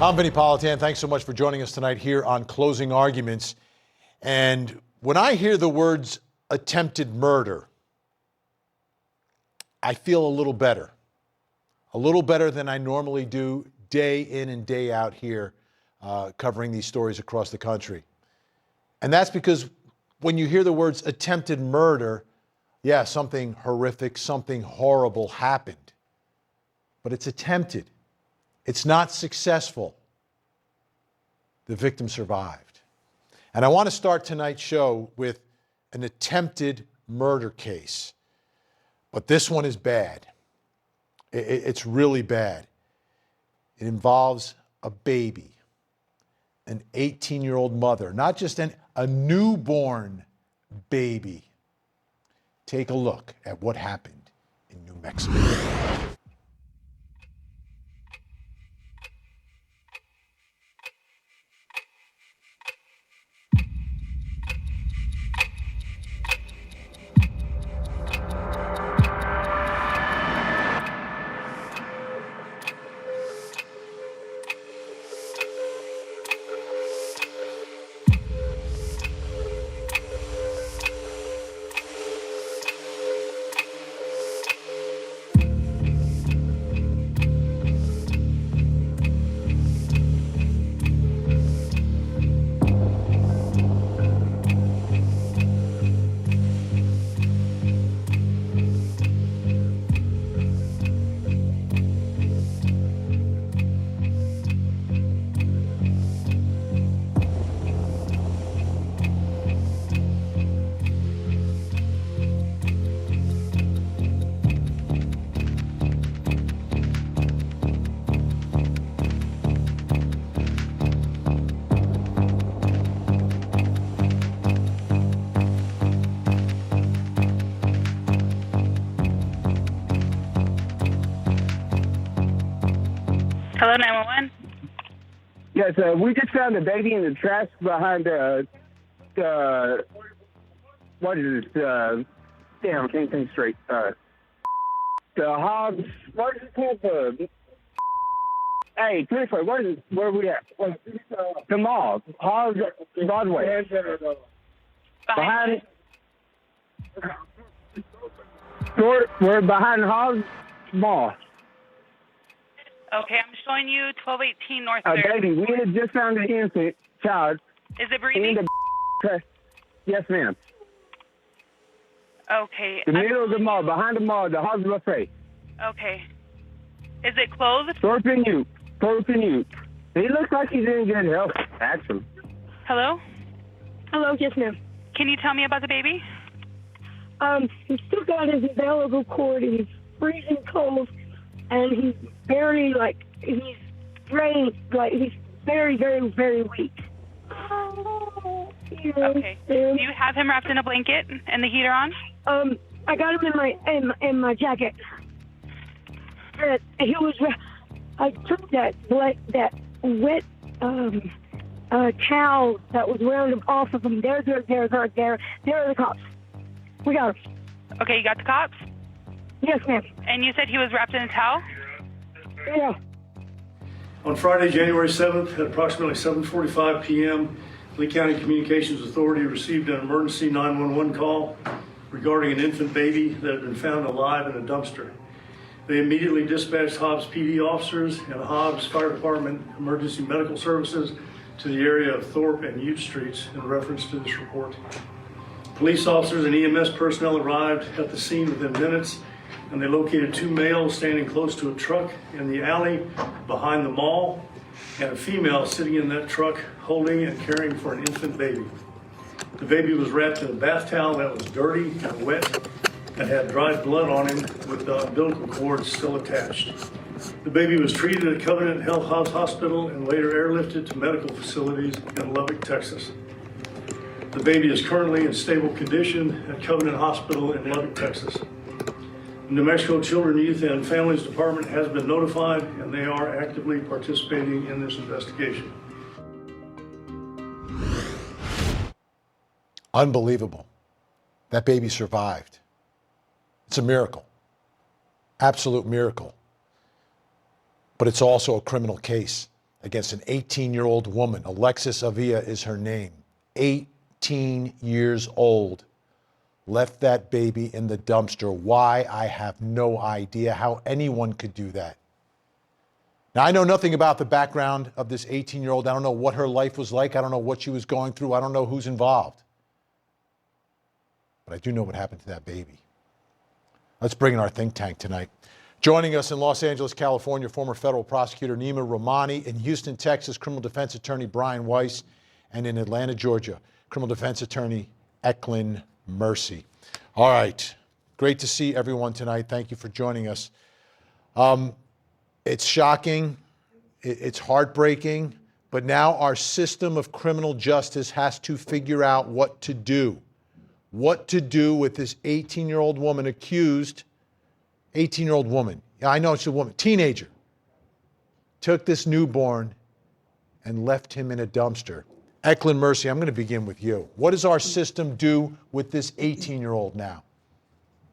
I'm Vinny Politan. Thanks so much for joining us tonight here on Closing Arguments. And when I hear the words attempted murder, I feel a little better than I normally do day in and day out here covering these stories across the country. And that's because when you hear the words attempted murder, yeah, something horrific, something horrible happened. But it's attempted. It's not successful. The victim survived. And I want to start tonight's show with an attempted murder case. But this one is bad. It's really bad. It involves a baby, an 18-year-old mother, not just a newborn baby. Take a look at what happened in New Mexico. Hello, 911. Yes, we just found a baby in the trash behind what is this? Damn, I can't think straight. The Hobbs, what is it called? Hey, 24, where are we at? The mall, Hobbs, Broadway. Behind. We're behind Hobbs Mall. Okay, I'm showing you 1218 North 3rd. Baby, we had just found an infant child. Is it breathing? In the yes, ma'am. Okay. The middle of the mall, behind the mall, the Hobbs Buffet. Okay. Is it closed? Thorpe and Ute. He looks like he's in good health. Ask him. Hello? Hello, yes, ma'am. Can you tell me about the baby? He's still got his umbilical cord, and he's freezing cold, and he's very, he's drained, he's very, very, very weak. Okay. Do you have him wrapped in a blanket and the heater on? I got him in my jacket. I took that wet towel that was around him off of him. There are the cops. We got him. Okay, you got the cops? Yes, ma'am. And you said he was wrapped in a towel? Yeah. On Friday, January 7th, at approximately 7:45 p.m., Lee County Communications Authority received an emergency 911 call regarding an infant baby that had been found alive in a dumpster. They immediately dispatched Hobbs PD officers and Hobbs Fire Department Emergency Medical Services to the area of Thorpe and Ute Streets in reference to this report. Police officers and EMS personnel arrived at the scene within minutes, and they located two males standing close to a truck in the alley behind the mall, and a female sitting in that truck holding and caring for an infant baby. The baby was wrapped in a bath towel that was dirty and wet and had dried blood on him with the umbilical cord still attached. The baby was treated at Covenant Health Hospital and later airlifted to medical facilities in Lubbock, Texas. The baby is currently in stable condition at Covenant Hospital in Lubbock, Texas. The New Mexico Children, Youth, and Families Department has been notified, and they are actively participating in this investigation. Unbelievable. That baby survived. It's a miracle. Absolute miracle. But it's also a criminal case. against an 18-year-old woman. Alexis Avila is her name. 18 years old. Left that baby in the dumpster. Why? I have no idea how anyone could do that. Now, I know nothing about the background of this 18-year-old. I don't know what her life was like. I don't know what she was going through. I don't know who's involved. But I do know what happened to that baby. Let's bring in our think tank tonight. Joining us in Los Angeles, California, former federal prosecutor Nima Rahmani, in Houston, Texas, criminal defense attorney Brian Weiss, and in Atlanta, Georgia, criminal defense attorney Eklund Mercy. All right. Great to see everyone tonight. Thank you for joining us. It's shocking. It's heartbreaking. But now our system of criminal justice has to figure out what to do. What to do with this 18-year-old woman accused, 18-year-old woman. Yeah, I know she's a woman, teenager. Took this newborn and left him in a dumpster. Eklund Mercy, I'm going to begin with you. What does our system do with this 18-year-old now?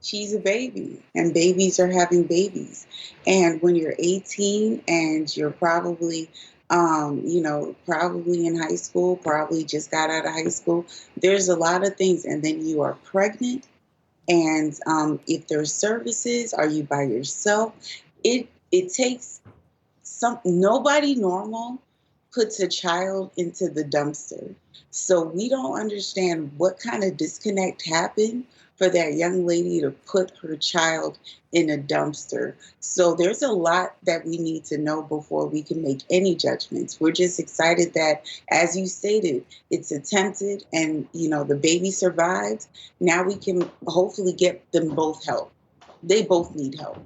She's a baby, and babies are having babies. And when you're 18 and you're probably, probably in high school, probably just got out of high school, there's a lot of things. And then you are pregnant. And if there's services, are you by yourself? It takes nobody normal puts a child into the dumpster. So we don't understand what kind of disconnect happened for that young lady to put her child in a dumpster. So there's a lot that we need to know before we can make any judgments. We're just excited that, as you stated, it's attempted and, the baby survived. Now we can hopefully get them both help. They both need help.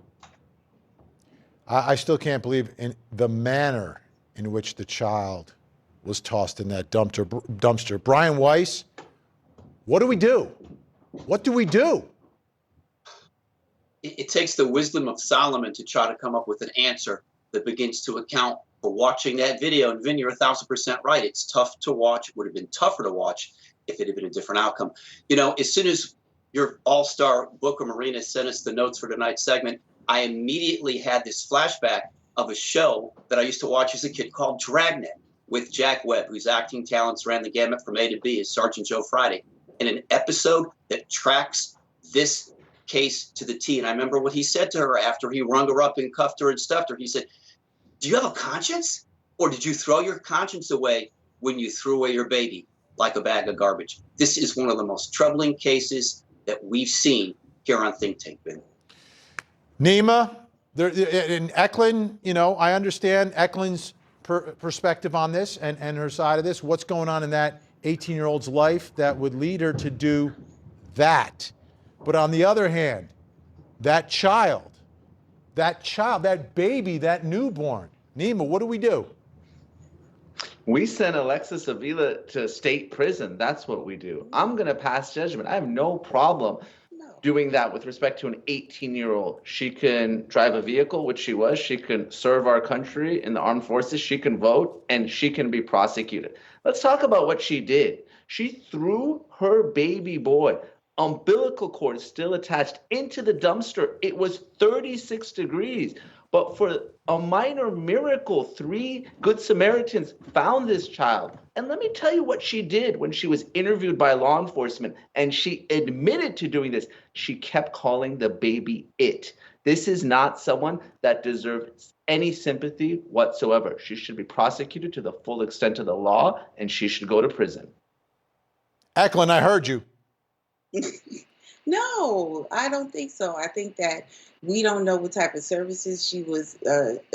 I still can't believe in the manner in which the child was tossed in that dumpster. Brian Weiss, what do we do? What do we do? It takes the wisdom of Solomon to try to come up with an answer that begins to account for watching that video. And Vin, you're 1,000% right. It's tough to watch. It would have been tougher to watch if it had been a different outcome. As soon as your all-star Booker Marina sent us the notes for tonight's segment, I immediately had this flashback of a show that I used to watch as a kid called Dragnet with Jack Webb, whose acting talents ran the gamut from A to B as Sergeant Joe Friday. In an episode that tracks this case to the T. And I remember what he said to her after he rung her up and cuffed her and stuffed her. He said, "Do you have a conscience? Or did you throw your conscience away when you threw away your baby like a bag of garbage?" This is one of the most troubling cases that we've seen here on Think Tank, Ben. Nima, in Eklund, I understand Eklund's perspective on this and her side of this. What's going on in that 18-year-old's life that would lead her to do that? But on the other hand, that child, that baby, that newborn. Nima, what do we do? We send Alexis Avila to state prison. That's what we do. I'm going to pass judgment. I have no problem doing that with respect to an 18-year-old. She can drive a vehicle, which she was. She can serve our country in the armed forces. She can vote, and she can be prosecuted. Let's talk about what she did. She threw her baby boy, umbilical cord still attached, into the dumpster. It was 36 degrees. But for a minor miracle, 3 Good Samaritans found this child. And let me tell you what she did when she was interviewed by law enforcement, and she admitted to doing this. She kept calling the baby it. This is not someone that deserves any sympathy whatsoever. She should be prosecuted to the full extent of the law, and she should go to prison. Eklund, I heard you. No, I don't think so. I think that we don't know what type of services she was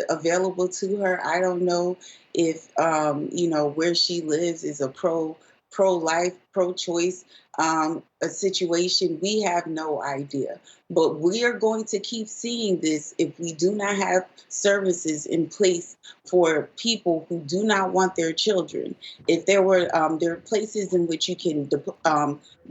available to her. I don't know if, where she lives is a pro-life, pro-choice a situation. We have no idea. But we are going to keep seeing this if we do not have services in place for people who do not want their children. If there are places in which you can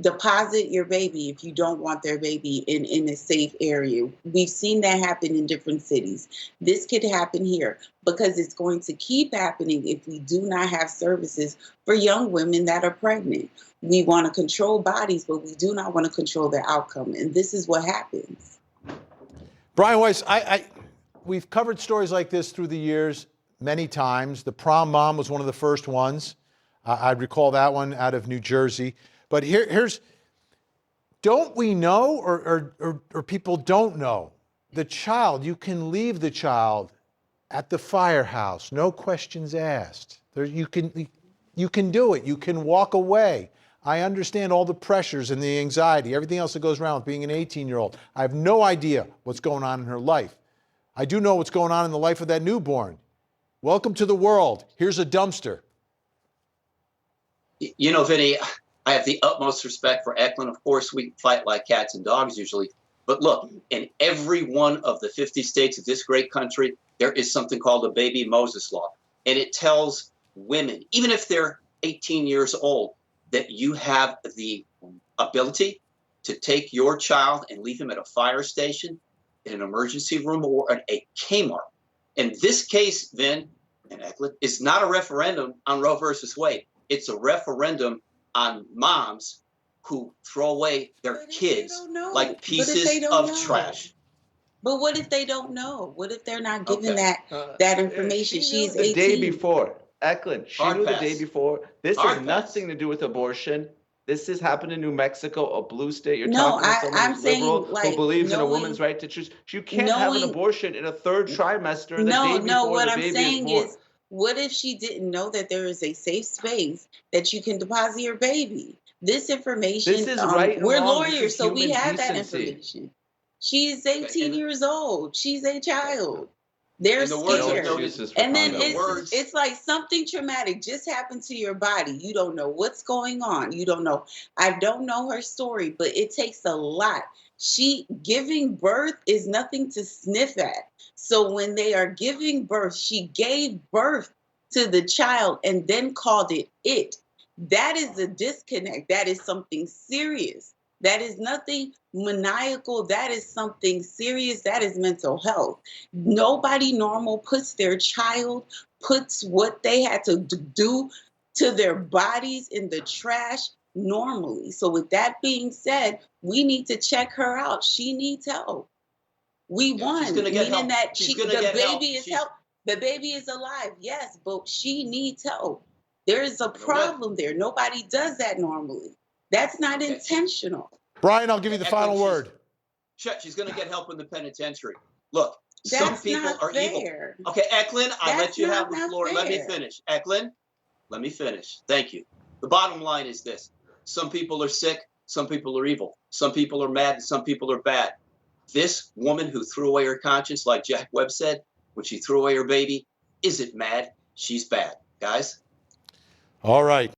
deposit your baby if you don't want their baby in a safe area. We've seen that happen in different cities. This could happen here because it's going to keep happening if we do not have services for young women that are pregnant. We want to control bodies, but we do not want to control their outcome. And this is what happens. Brian Weiss, we've covered stories like this through the years. many times. The prom mom was one of the first ones. I recall that one out of New Jersey. But here's, don't we know, or people don't know, the child, you can leave the child at the firehouse, no questions asked. You can do it. You can walk away. I understand all the pressures and the anxiety, everything else that goes around with being an 18-year-old. I have no idea what's going on in her life. I do know what's going on in the life of that newborn. Welcome to the world. Here's a dumpster. You know, Vinny, I have the utmost respect for Eklund. Of course, we fight like cats and dogs usually. But look, in every one of the 50 states of this great country, there is something called a baby Moses law. And it tells women, even if they're 18 years old, that you have the ability to take your child and leave him at a fire station, in an emergency room, or at a Kmart. And this case, Vin and Eklund, is not a referendum on Roe versus Wade. It's a referendum on moms who throw away their kids like pieces of trash. But what if they don't know? What if they're not given that information? She's the 18. day before. Eklund, she Hard knew pass. the day before. This Hard has pass. nothing to do with abortion. This has happened in New Mexico, a blue state. You're No, talking to someone I'm who's saying, liberal like, who believes in a knowing- woman's right to choose. You can't have an knowing- abortion in a third trimester the No, day no, before what the I'm baby is saying born. is, what if she didn't know that there is a safe space that you can deposit your baby? This information, This is right and we're wrong. This lawyers, is so we human have that decency. information. She's 18 years old. She's a child. They're In the words of scared. excuses for And then condoms. it's like something traumatic just happened to your body. You don't know what's going on. You don't know. I don't know her story, but it takes a lot. She giving birth is nothing to sniff at. So when they are giving birth, she gave birth to the child and then called it. That is a disconnect. That is something serious. That is nothing maniacal. That is something serious. That is mental health. Nobody normal puts their child, puts what they had to do to their bodies in the trash normally. So with that being said, we need to check her out. She needs help. We won, she's gonna get meaning help. that She's the gonna get help. baby is help. The baby is alive, yes, but she needs help. There is a problem there. Nobody does that normally. That's not intentional. Brian, I'll give you the Eklund, final word. She's going to get help in the penitentiary. Look, some That's people not are evil. fair. Okay, Eklund, I let you have the not floor. Let me fair. finish. Eklund, let me finish. Thank you. The bottom line is this. Some people are sick. Some people are evil. Some people are mad and some people are bad. This woman who threw away her conscience, like Jack Webb said, when she threw away her baby, isn't mad. She's bad. Guys? All right.